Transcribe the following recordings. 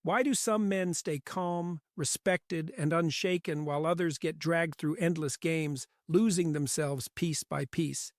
Why do some men stay calm, respected, and unshaken while others get dragged through endless games, losing themselves piece by piece?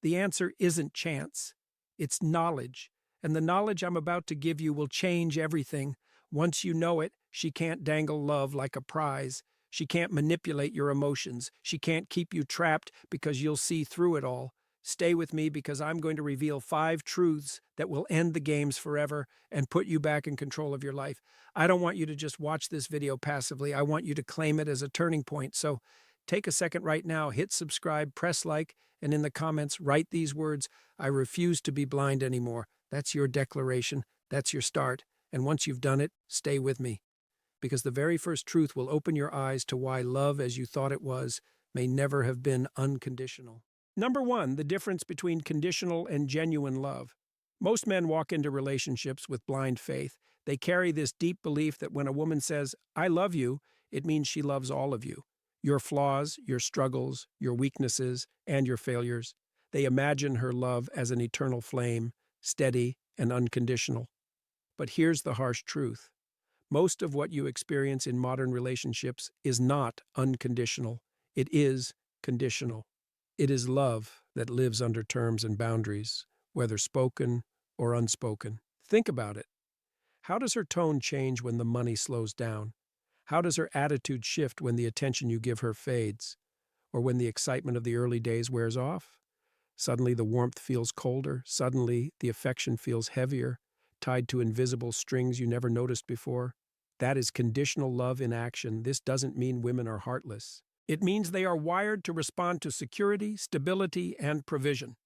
The answer isn't chance. It's knowledge. And the knowledge I'm about to give you will change everything. Once you know it, she can't dangle love like a prize. She can't manipulate your emotions. She can't keep you trapped because you'll see through it all. Stay with me because I'm going to reveal 5 truths that will end the games forever and put you back in control of your life. I don't want you to just watch this video passively. I want you to claim it as a turning point. So take a second right now, hit subscribe, press like, and in the comments, write these words: I refuse to be blind anymore. That's your declaration. That's your start. And once you've done it, stay with me. Because the very first truth will open your eyes to why love as you thought it was may never have been unconditional. Number 1, the difference between conditional and genuine love. Most men walk into relationships with blind faith. They carry this deep belief that when a woman says, I love you, it means she loves all of you. Your flaws, your struggles, your weaknesses, and your failures. They imagine her love as an eternal flame, steady and unconditional. But here's the harsh truth. Most of what you experience in modern relationships is not unconditional. It is conditional. It is love that lives under terms and boundaries, whether spoken or unspoken. Think about it. How does her tone change when the money slows down? How does her attitude shift when the attention you give her fades? Or when the excitement of the early days wears off? Suddenly the warmth feels colder. Suddenly the affection feels heavier, tied to invisible strings you never noticed before. That is conditional love in action. This doesn't mean women are heartless. It means they are wired to respond to security, stability, and provision.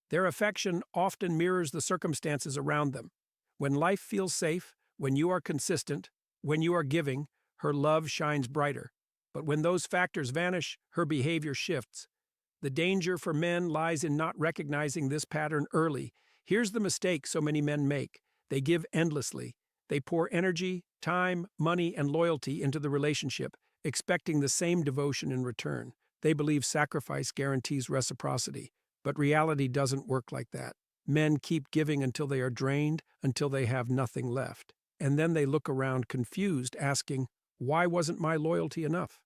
Their affection often mirrors the circumstances around them. When life feels safe, when you are consistent, when you are giving, her love shines brighter. But when those factors vanish, her behavior shifts. The danger for men lies in not recognizing this pattern early. Here's the mistake so many men make. They give endlessly. They pour energy, time, money, and loyalty into the relationship, expecting the same devotion in return. They believe sacrifice guarantees reciprocity, but reality doesn't work like that. Men keep giving until they are drained, until they have nothing left. And then they look around confused, asking, why wasn't my loyalty enough?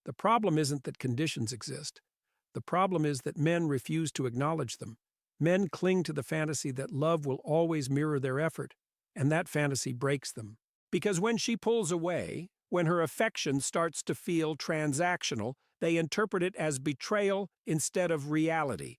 The problem isn't that conditions exist. The problem is that men refuse to acknowledge them. Men cling to the fantasy that love will always mirror their effort, and that fantasy breaks them. Because when she pulls away, when her affection starts to feel transactional, they interpret it as betrayal instead of reality.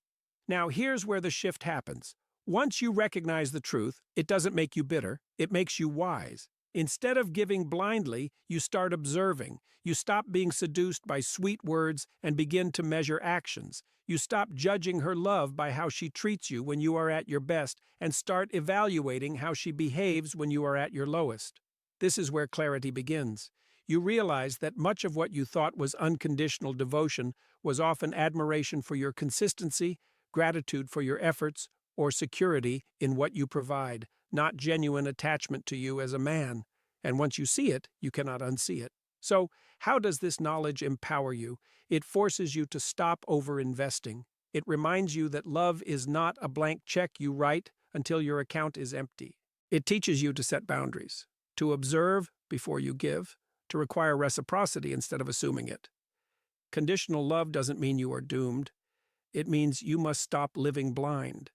Now, here's where the shift happens. Once you recognize the truth, it doesn't make you bitter, it makes you wise. Instead of giving blindly, you start observing. You stop being seduced by sweet words and begin to measure actions. You stop judging her love by how she treats you when you are at your best and start evaluating how she behaves when you are at your lowest. This is where clarity begins. You realize that much of what you thought was unconditional devotion was often admiration for your consistency, gratitude for your efforts, or security in what you provide, not genuine attachment to you as a man. And once you see it, you cannot unsee it. So, how does this knowledge empower you? It forces you to stop over-investing. It reminds you that love is not a blank check you write until your account is empty. It teaches you to set boundaries, to observe before you give, to require reciprocity instead of assuming it. Conditional love doesn't mean you are doomed. It means you must stop living blind.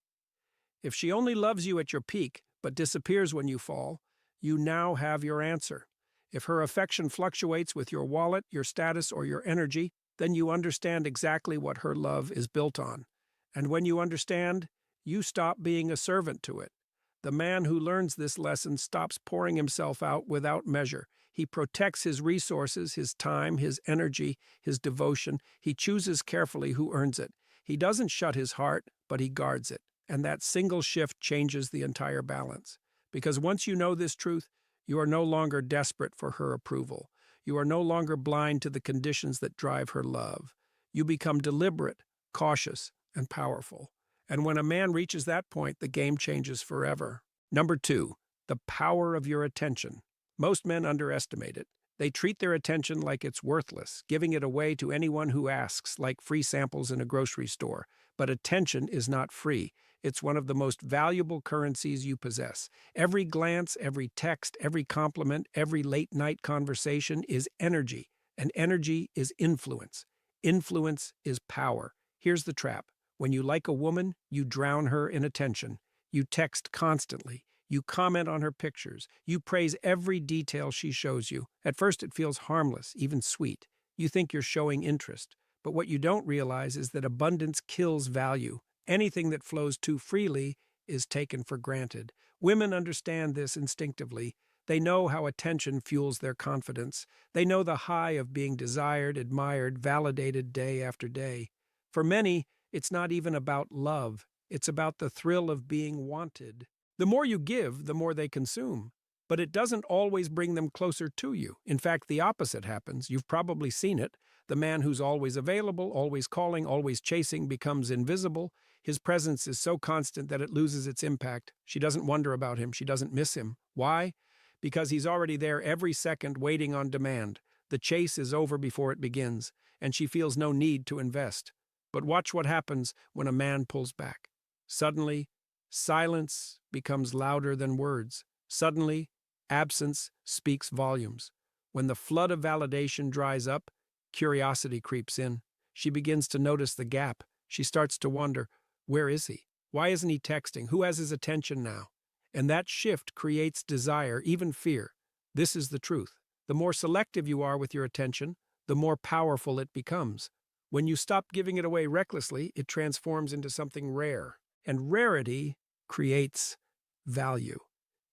If she only loves you at your peak, but disappears when you fall, you now have your answer. If her affection fluctuates with your wallet, your status, or your energy, then you understand exactly what her love is built on. And when you understand, you stop being a servant to it. The man who learns this lesson stops pouring himself out without measure. He protects his resources, his time, his energy, his devotion. He chooses carefully who earns it. He doesn't shut his heart, but he guards it. And that single shift changes the entire balance. Because once you know this truth, you are no longer desperate for her approval. You are no longer blind to the conditions that drive her love. You become deliberate, cautious, and powerful. And when a man reaches that point, the game changes forever. Number 2, the power of your attention. Most men underestimate it. They treat their attention like it's worthless, giving it away to anyone who asks, like free samples in a grocery store. But attention is not free. It's one of the most valuable currencies you possess. Every glance, every text, every compliment, every late-night conversation is energy, and energy is influence. Influence is power. Here's the trap. When you like a woman, you drown her in attention. You text constantly. You comment on her pictures. You praise every detail she shows you. At first, it feels harmless, even sweet. You think you're showing interest. But what you don't realize is that abundance kills value. Anything that flows too freely is taken for granted. Women understand this instinctively. They know how attention fuels their confidence. They know the high of being desired, admired, validated day after day. For many, it's not even about love. It's about the thrill of being wanted. The more you give, the more they consume. But it doesn't always bring them closer to you. In fact, the opposite happens. You've probably seen it. The man who's always available, always calling, always chasing becomes invisible. His presence is so constant that it loses its impact. She doesn't wonder about him. She doesn't miss him. Why? Because he's already there every second waiting on demand. The chase is over before it begins, and she feels no need to invest. But watch what happens when a man pulls back. Suddenly, silence becomes louder than words. Suddenly, absence speaks volumes. When the flood of validation dries up, curiosity creeps in. She begins to notice the gap. She starts to wonder, where is he? Why isn't he texting? Who has his attention now? And that shift creates desire, even fear. This is the truth. The more selective you are with your attention, the more powerful it becomes. When you stop giving it away recklessly, it transforms into something rare. And rarity creates value.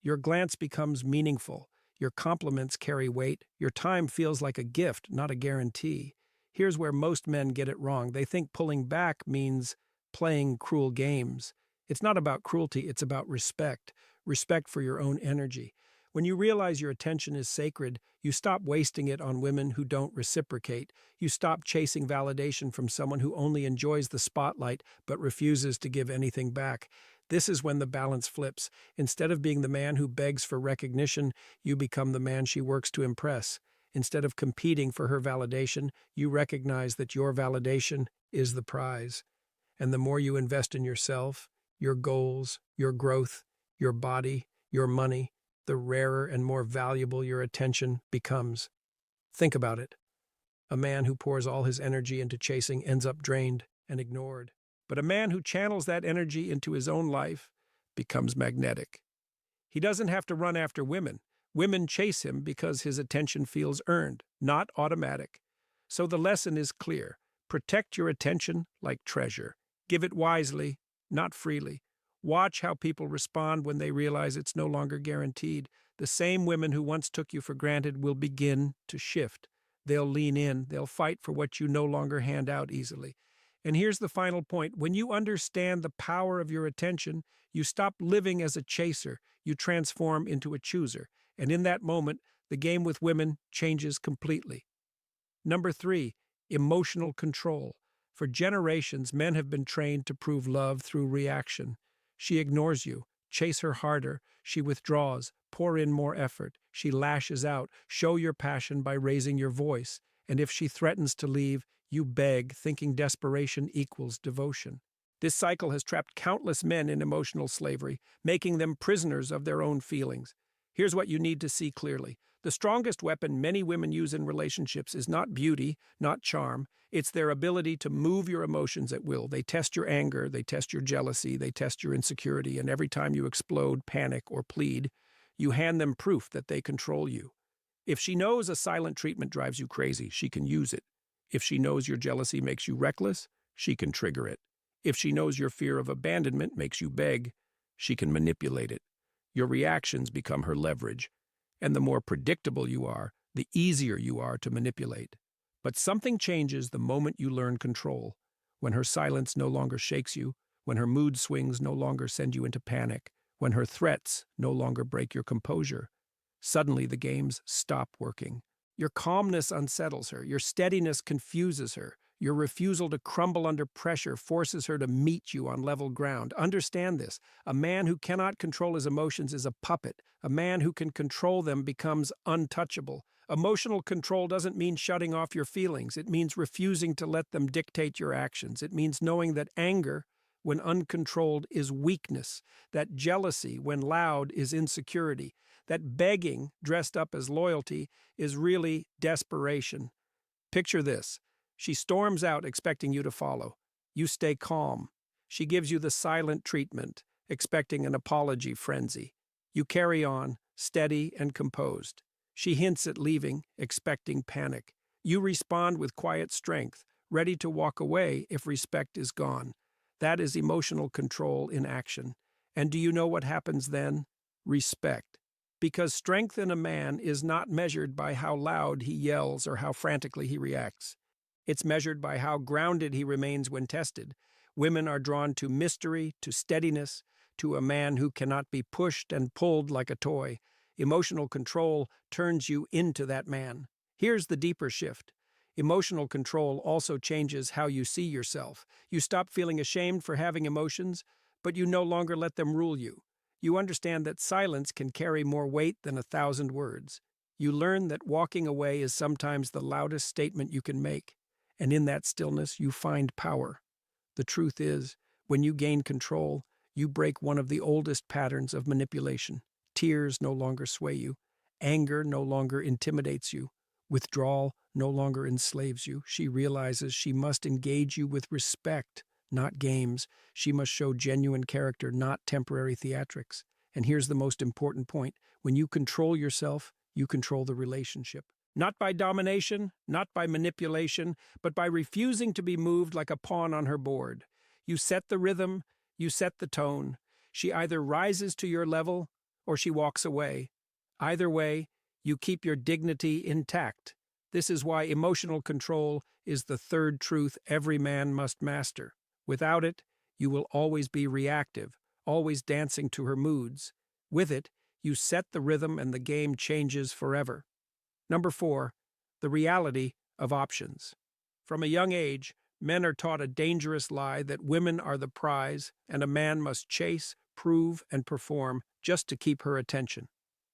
Your glance becomes meaningful. Your compliments carry weight. Your time feels like a gift, not a guarantee. Here's where most men get it wrong. They think pulling back means playing cruel games. It's not about cruelty, it's about respect. Respect for your own energy. When you realize your attention is sacred, you stop wasting it on women who don't reciprocate. You stop chasing validation from someone who only enjoys the spotlight but refuses to give anything back. This is when the balance flips. Instead of being the man who begs for recognition, you become the man she works to impress. Instead of competing for her validation, you recognize that your validation is the prize. And the more you invest in yourself, your goals, your growth, your body, your money, the rarer and more valuable your attention becomes. Think about it. A man who pours all his energy into chasing ends up drained and ignored. But a man who channels that energy into his own life becomes magnetic. He doesn't have to run after women. Women chase him because his attention feels earned, not automatic. So the lesson is clear. Protect your attention like treasure. Give it wisely, not freely. Watch how people respond when they realize it's no longer guaranteed. The same women who once took you for granted will begin to shift. They'll lean in. They'll fight for what you no longer hand out easily. And here's the final point. When you understand the power of your attention, you stop living as a chaser. You transform into a chooser. And in that moment, the game with women changes completely. Number 3, emotional control. For generations, men have been trained to prove love through reaction. She ignores you. Chase her harder. She withdraws. Pour in more effort. She lashes out. Show your passion by raising your voice. And if she threatens to leave, you beg, thinking desperation equals devotion. This cycle has trapped countless men in emotional slavery, making them prisoners of their own feelings. Here's what you need to see clearly. The strongest weapon many women use in relationships is not beauty, not charm. It's their ability to move your emotions at will. They test your anger, they test your jealousy, they test your insecurity, and every time you explode, panic, or plead, you hand them proof that they control you. If she knows a silent treatment drives you crazy, she can use it. If she knows your jealousy makes you reckless, she can trigger it. If she knows your fear of abandonment makes you beg, she can manipulate it. Your reactions become her leverage. And the more predictable you are, the easier you are to manipulate. But something changes the moment you learn control. When her silence no longer shakes you, when her mood swings no longer send you into panic, when her threats no longer break your composure, suddenly the games stop working. Your calmness unsettles her, your steadiness confuses her, your refusal to crumble under pressure forces her to meet you on level ground. Understand this. A man who cannot control his emotions is a puppet. A man who can control them becomes untouchable. Emotional control doesn't mean shutting off your feelings. It means refusing to let them dictate your actions. It means knowing that anger when uncontrolled is weakness, that jealousy when loud is insecurity, that begging dressed up as loyalty is really desperation. Picture this. She storms out expecting you to follow. You stay calm. She gives you the silent treatment, expecting an apology frenzy. You carry on, steady and composed. She hints at leaving, expecting panic. You respond with quiet strength, ready to walk away if respect is gone. That is emotional control in action. And do you know what happens then? Respect. Because strength in a man is not measured by how loud he yells or how frantically he reacts. It's measured by how grounded he remains when tested. Women are drawn to mystery, to steadiness, to a man who cannot be pushed and pulled like a toy. Emotional control turns you into that man. Here's the deeper shift. Emotional control also changes how you see yourself. You stop feeling ashamed for having emotions, but you no longer let them rule you. You understand that silence can carry more weight than 1,000 words. You learn that walking away is sometimes the loudest statement you can make, and in that stillness you find power. The truth is, when you gain control, you break one of the oldest patterns of manipulation. Tears no longer sway you. Anger no longer intimidates you. Withdrawal no longer enslaves you. She realizes she must engage you with respect, not games. She must show genuine character, not temporary theatrics. And here's the most important point. When you control yourself, you control the relationship. Not by domination, not by manipulation, but by refusing to be moved like a pawn on her board. You set the rhythm, you set the tone. She either rises to your level or she walks away. Either way, you keep your dignity intact. This is why emotional control is the third truth every man must master. Without it, you will always be reactive, always dancing to her moods. With it, you set the rhythm and the game changes forever. Number 4, the reality of options. From a young age, men are taught a dangerous lie that women are the prize and a man must chase, prove, and perform just to keep her attention.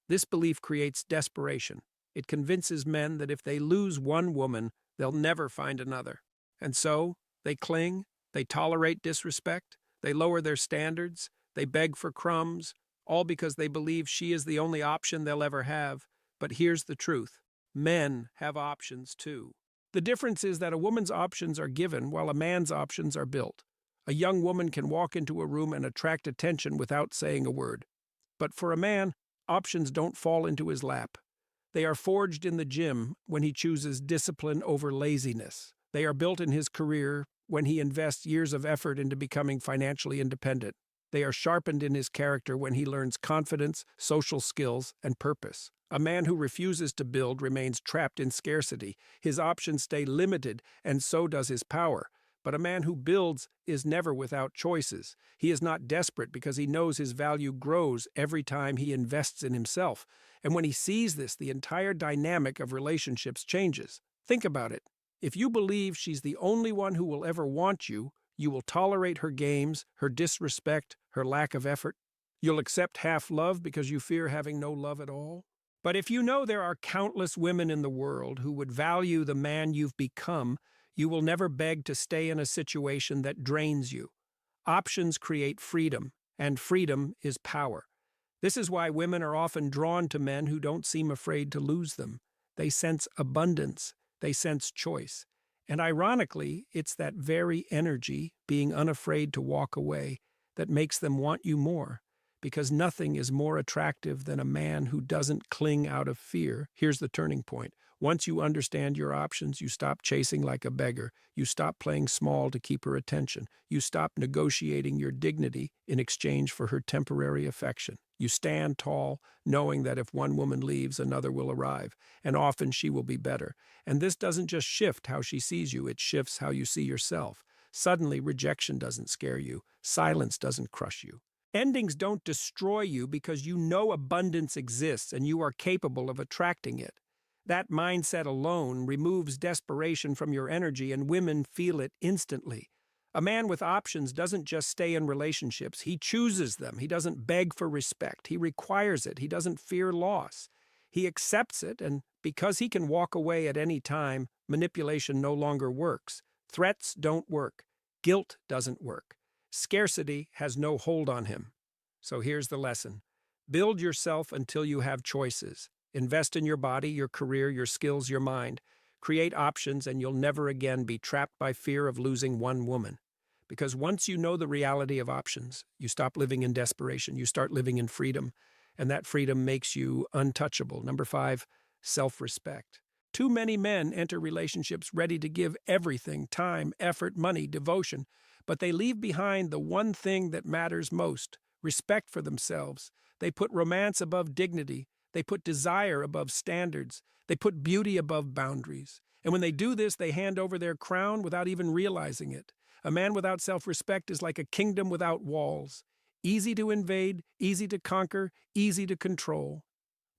This belief creates desperation. It convinces men that if they lose one woman, they'll never find another. And so, they cling, they tolerate disrespect, they lower their standards, they beg for crumbs, all because they believe she is the only option they'll ever have. But here's the truth. Men have options too. The difference is that a woman's options are given while a man's options are built. A young woman can walk into a room and attract attention without saying a word. But for a man, options don't fall into his lap. They are forged in the gym when he chooses discipline over laziness. They are built in his career when he invests years of effort into becoming financially independent. They are sharpened in his character when he learns confidence, social skills, and purpose. A man who refuses to build remains trapped in scarcity. His options stay limited, and so does his power. But a man who builds is never without choices. He is not desperate because he knows his value grows every time he invests in himself. And when he sees this, the entire dynamic of relationships changes. Think about it. If you believe she's the only one who will ever want you, you will tolerate her games, her disrespect, her lack of effort. You'll accept half love because you fear having no love at all. But if you know there are countless women in the world who would value the man you've become, you will never beg to stay in a situation that drains you. Options create freedom, and freedom is power. This is why women are often drawn to men who don't seem afraid to lose them. They sense abundance, they sense choice. And ironically, it's that very energy, being unafraid to walk away, that makes them want you more. Because nothing is more attractive than a man who doesn't cling out of fear. Here's the turning point. Once you understand your options, you stop chasing like a beggar. You stop playing small to keep her attention. You stop negotiating your dignity in exchange for her temporary affection. You stand tall, knowing that if one woman leaves, another will arrive, and often she will be better. And this doesn't just shift how she sees you, it shifts how you see yourself. Suddenly, rejection doesn't scare you. Silence doesn't crush you. Endings don't destroy you because you know abundance exists and you are capable of attracting it. That mindset alone removes desperation from your energy, and women feel it instantly. A man with options doesn't just stay in relationships, he chooses them. He doesn't beg for respect, he requires it. He doesn't fear loss. He accepts it, and because he can walk away at any time, manipulation no longer works. Threats don't work. Guilt doesn't work. Scarcity has no hold on him. So here's the lesson. Build yourself until you have choices. Invest in your body, your career, your skills, your mind. Create options, and you'll never again be trapped by fear of losing one woman. Because once you know the reality of options, you stop living in desperation, you start living in freedom, and that freedom makes you untouchable. Number 5, self-respect. Too many men enter relationships ready to give everything, time, effort, money, devotion, but they leave behind the one thing that matters most, respect for themselves. They put romance above dignity. They put desire above standards. They put beauty above boundaries. And when they do this, they hand over their crown without even realizing it. A man without self-respect is like a kingdom without walls. Easy to invade, easy to conquer, easy to control.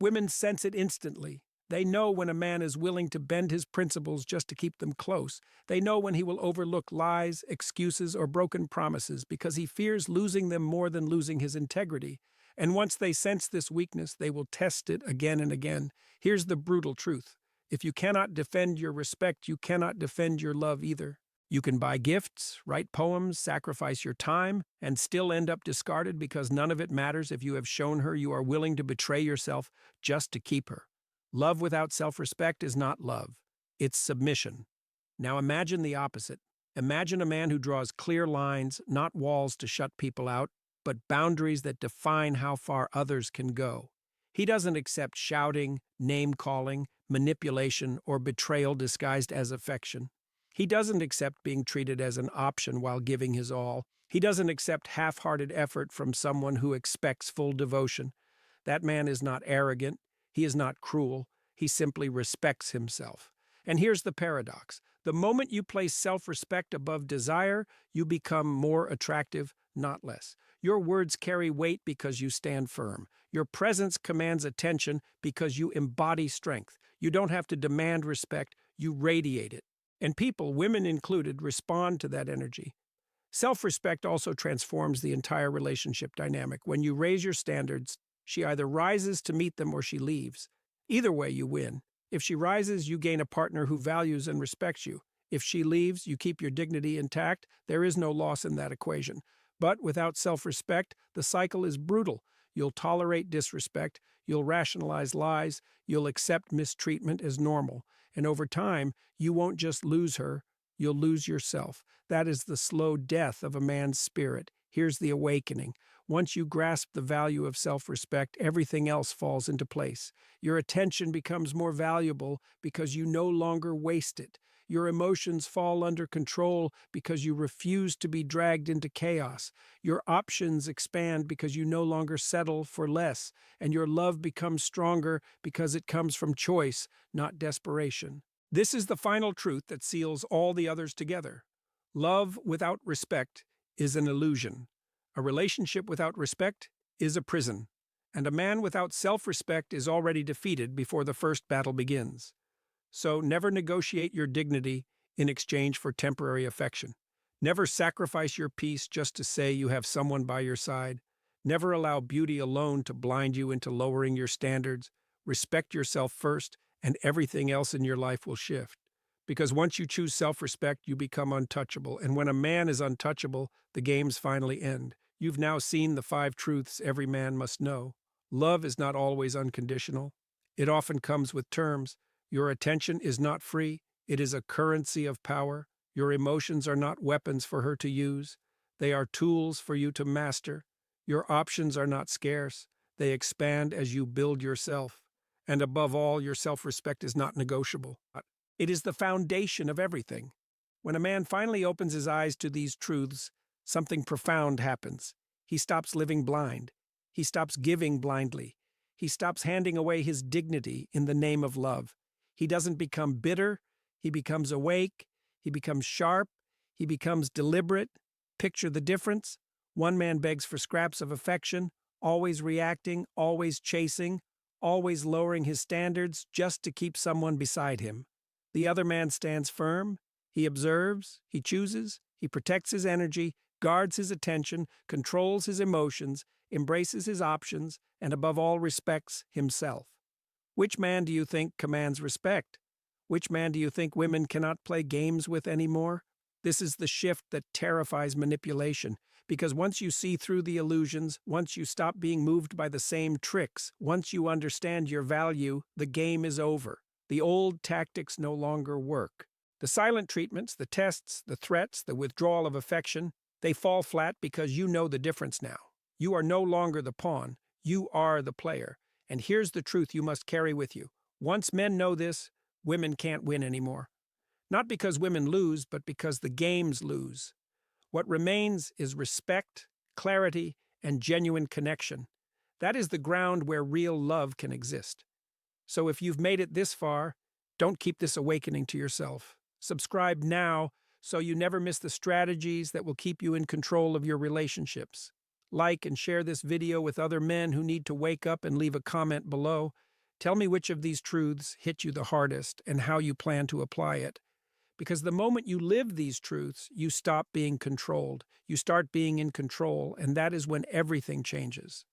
Women sense it instantly. They know when a man is willing to bend his principles just to keep them close. They know when he will overlook lies, excuses, or broken promises because he fears losing them more than losing his integrity. And once they sense this weakness, they will test it again and again. Here's the brutal truth. If you cannot defend your respect, you cannot defend your love either. You can buy gifts, write poems, sacrifice your time, and still end up discarded because none of it matters if you have shown her you are willing to betray yourself just to keep her. Love without self-respect is not love. It's submission. Now imagine the opposite. Imagine a man who draws clear lines, not walls to shut people out, but boundaries that define how far others can go. He doesn't accept shouting, name-calling, manipulation, or betrayal disguised as affection. He doesn't accept being treated as an option while giving his all. He doesn't accept half-hearted effort from someone who expects full devotion. That man is not arrogant. He is not cruel. He simply respects himself. And here's the paradox. The moment you place self-respect above desire, you become more attractive, not less. Your words carry weight because you stand firm. Your presence commands attention because you embody strength. You don't have to demand respect, you radiate it. And people, women included, respond to that energy. Self-respect also transforms the entire relationship dynamic. When you raise your standards, she either rises to meet them or she leaves. Either way, you win. If she rises, you gain a partner who values and respects you. If she leaves, you keep your dignity intact. There is no loss in that equation. But without self-respect, the cycle is brutal. You'll tolerate disrespect, you'll rationalize lies, you'll accept mistreatment as normal. And over time, you won't just lose her, you'll lose yourself. That is the slow death of a man's spirit. Here's the awakening. Once you grasp the value of self-respect, everything else falls into place. Your attention becomes more valuable because you no longer waste it. Your emotions fall under control because you refuse to be dragged into chaos. Your options expand because you no longer settle for less. And your love becomes stronger because it comes from choice, not desperation. This is the final truth that seals all the others together. Love without respect is an illusion. A relationship without respect is a prison. And a man without self-respect is already defeated before the first battle begins. So never negotiate your dignity in exchange for temporary affection. Never sacrifice your peace just to say you have someone by your side. Never allow beauty alone to blind you into lowering your standards. Respect yourself first, and everything else in your life will shift. Because once you choose self-respect, you become untouchable. And when a man is untouchable, the games finally end. You've now seen the 5 truths every man must know. Love is not always unconditional. It often comes with terms. Your attention is not free. It is a currency of power. Your emotions are not weapons for her to use. They are tools for you to master. Your options are not scarce. They expand as you build yourself. And above all, your self-respect is not negotiable. It is the foundation of everything. When a man finally opens his eyes to these truths, something profound happens. He stops living blind. He stops giving blindly. He stops handing away his dignity in the name of love. He doesn't become bitter. He becomes awake. He becomes sharp. He becomes deliberate. Picture the difference. One man begs for scraps of affection, always reacting, always chasing, always lowering his standards just to keep someone beside him. The other man stands firm. He observes. He chooses. He protects his energy, guards his attention, controls his emotions, embraces his options, and above all respects himself. Which man do you think commands respect? Which man do you think women cannot play games with anymore? This is the shift that terrifies manipulation, Because once you see through the illusions, once you stop being moved by the same tricks, once you understand your value, the game is over. The old tactics no longer work. The silent treatments, the tests, the threats, the withdrawal of affection, they fall flat because you know the difference now. You are no longer the pawn. You are the player. And here's the truth you must carry with you. Once men know this, women can't win anymore. Not because women lose, but because the games lose. What remains is respect, clarity, and genuine connection. That is the ground where real love can exist. So if you've made it this far, don't keep this awakening to yourself. Subscribe now so you never miss the strategies that will keep you in control of your relationships. Like and share this video with other men who need to wake up, and leave a comment below. Tell me which of these truths hit you the hardest and how you plan to apply it. Because the moment you live these truths, you stop being controlled. You start being in control, and that is when everything changes.